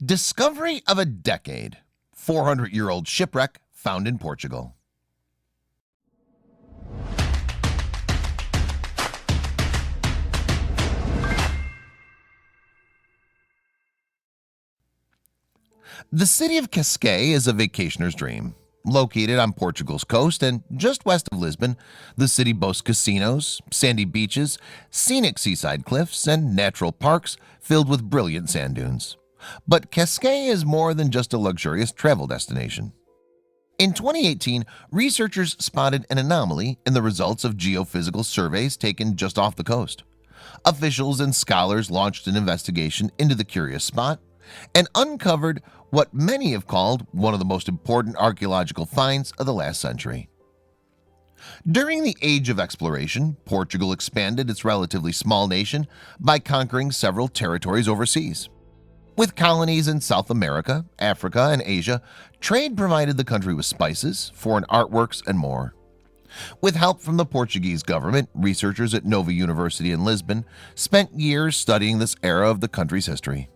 Discovery of a decade. 400-year-old shipwreck found in Portugal. The city of Cascais is a vacationer's dream. Located on Portugal's coast and just west of Lisbon, the city boasts casinos, sandy beaches, scenic seaside cliffs, and natural parks filled with brilliant sand dunes. But Cascais is more than just a luxurious travel destination. In 2018, researchers spotted an anomaly in the results of geophysical surveys taken just off the coast. Officials and scholars launched an investigation into the curious spot and uncovered what many have called one of the most important archaeological finds of the last century. During the Age of Exploration, Portugal expanded its relatively small nation by conquering several territories overseas. With colonies in South America, Africa, and Asia, trade provided the country with spices, foreign artworks, and more. With help from the Portuguese government, researchers at Nova University in Lisbon spent years studying this era of the country's history.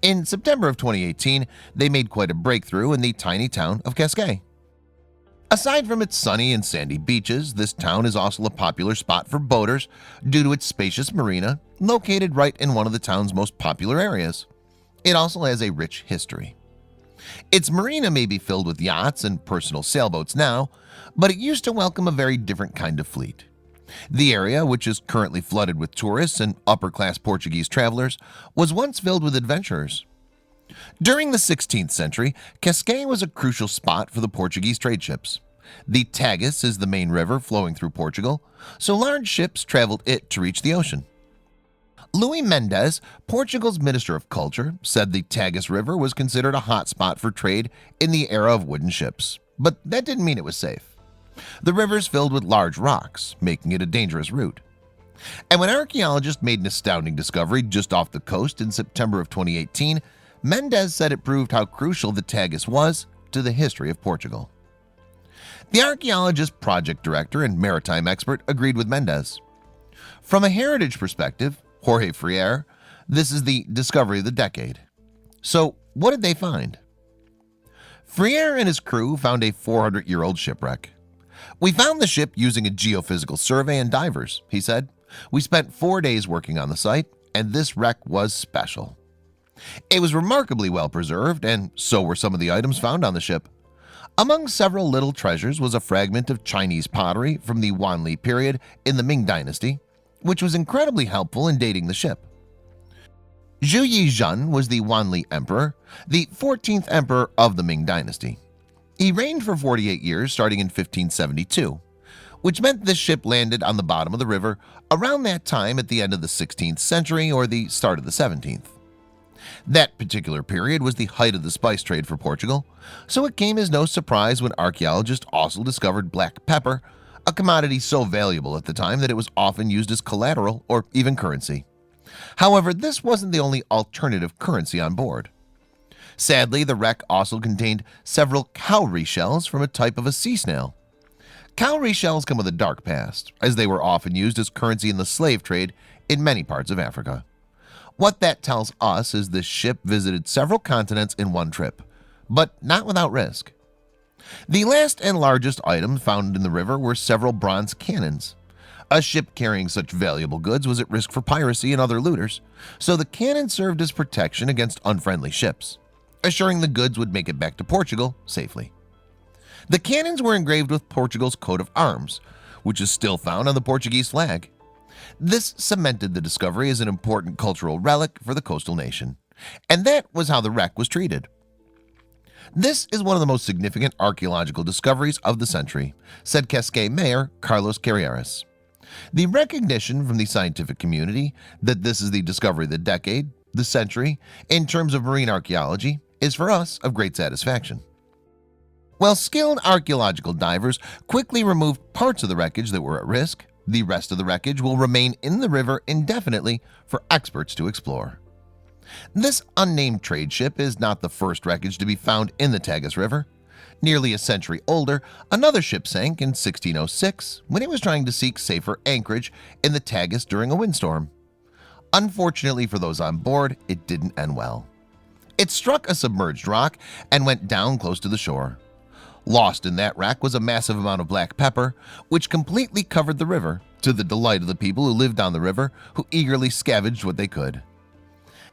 In September of 2018, they made quite a breakthrough in the tiny town of Cascais. Aside from its sunny and sandy beaches, this town is also a popular spot for boaters due to its spacious marina located right in one of the town's most popular areas. It also has a rich history. Its marina may be filled with yachts and personal sailboats now, but it used to welcome a very different kind of fleet. The area, which is currently flooded with tourists and upper-class Portuguese travelers, was once filled with adventurers. During the 16th century, Cascais was a crucial spot for the Portuguese trade ships. The Tagus is the main river flowing through Portugal, so large ships traveled it to reach the ocean. Luís Mendes, Portugal's Minister of Culture, said the Tagus River was considered a hot spot for trade in the era of wooden ships, but that didn't mean it was safe. The river is filled with large rocks, making it a dangerous route. And when archaeologists made an astounding discovery just off the coast in September of 2018, Mendes said it proved how crucial the Tagus was to the history of Portugal. The archaeologist, project director, and maritime expert agreed with Mendes. From a heritage perspective, Jorge Freire, this is the discovery of the decade. So, what did they find? Freire and his crew found a 400-year-old shipwreck. "We found the ship using a geophysical survey and divers," he said. "We spent 4 days working on the site, and this wreck was special. It was remarkably well preserved, and so were some of the items found on the ship. Among several little treasures was a fragment of Chinese pottery from the Wanli period in the Ming Dynasty, which was incredibly helpful in dating the ship. Zhu Yizhen was the Wanli Emperor, the 14th emperor of the Ming Dynasty. He reigned for 48 years starting in 1572, which meant this ship landed on the bottom of the river around that time at the end of the 16th century or the start of the 17th. That particular period was the height of the spice trade for Portugal, so it came as no surprise when archaeologists also discovered black pepper, a commodity so valuable at the time that it was often used as collateral or even currency. However, this wasn't the only alternative currency on board. Sadly, the wreck also contained several cowrie shells from a type of a sea snail. Cowrie shells come with a dark past, as they were often used as currency in the slave trade in many parts of Africa. What that tells us is this ship visited several continents in one trip, but not without risk. The last and largest item found in the river were several bronze cannons. A ship carrying such valuable goods was at risk for piracy and other looters, so the cannon served as protection against unfriendly ships, assuring the goods would make it back to Portugal safely. The cannons were engraved with Portugal's coat of arms, which is still found on the Portuguese flag. This cemented the discovery as an important cultural relic for the coastal nation, and that was how the wreck was treated. "This is one of the most significant archaeological discoveries of the century," said Cascais Mayor Carlos Carreras. "The recognition from the scientific community that this is the discovery of the decade, the century, in terms of marine archaeology, is for us of great satisfaction." While skilled archaeological divers quickly removed parts of the wreckage that were at risk, the rest of the wreckage will remain in the river indefinitely for experts to explore. This unnamed trade ship is not the first wreckage to be found in the Tagus River. Nearly a century older, another ship sank in 1606 when it was trying to seek safer anchorage in the Tagus during a windstorm. Unfortunately for those on board, it didn't end well. It struck a submerged rock and went down close to the shore. Lost in that wreck was a massive amount of black pepper, which completely covered the river, to the delight of the people who lived on the river, who eagerly scavenged what they could.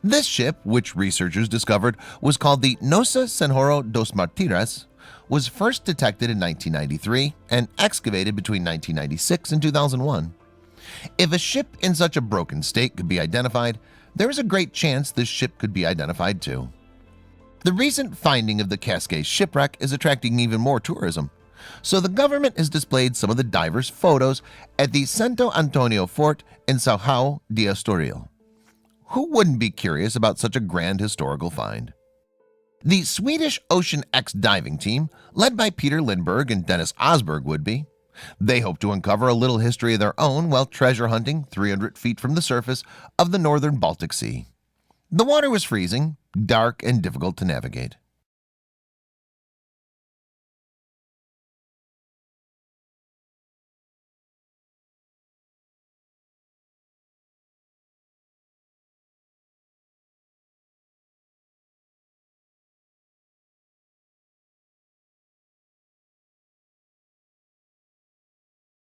This ship, which researchers discovered was called the Nossa Senhora dos Martires, was first detected in 1993 and excavated between 1996 and 2001. If a ship in such a broken state could be identified, there is a great chance this ship could be identified too. The recent finding of the Cascais shipwreck is attracting even more tourism, so the government has displayed some of the divers' photos at the Santo Antonio Fort in São João de Estoril. Who wouldn't be curious about such a grand historical find? The Swedish Ocean X diving team, led by Peter Lindberg and Dennis Osberg, would be. They hope to uncover a little history of their own while treasure hunting 300 feet from the surface of the northern Baltic Sea. The water was freezing, dark, and difficult to navigate.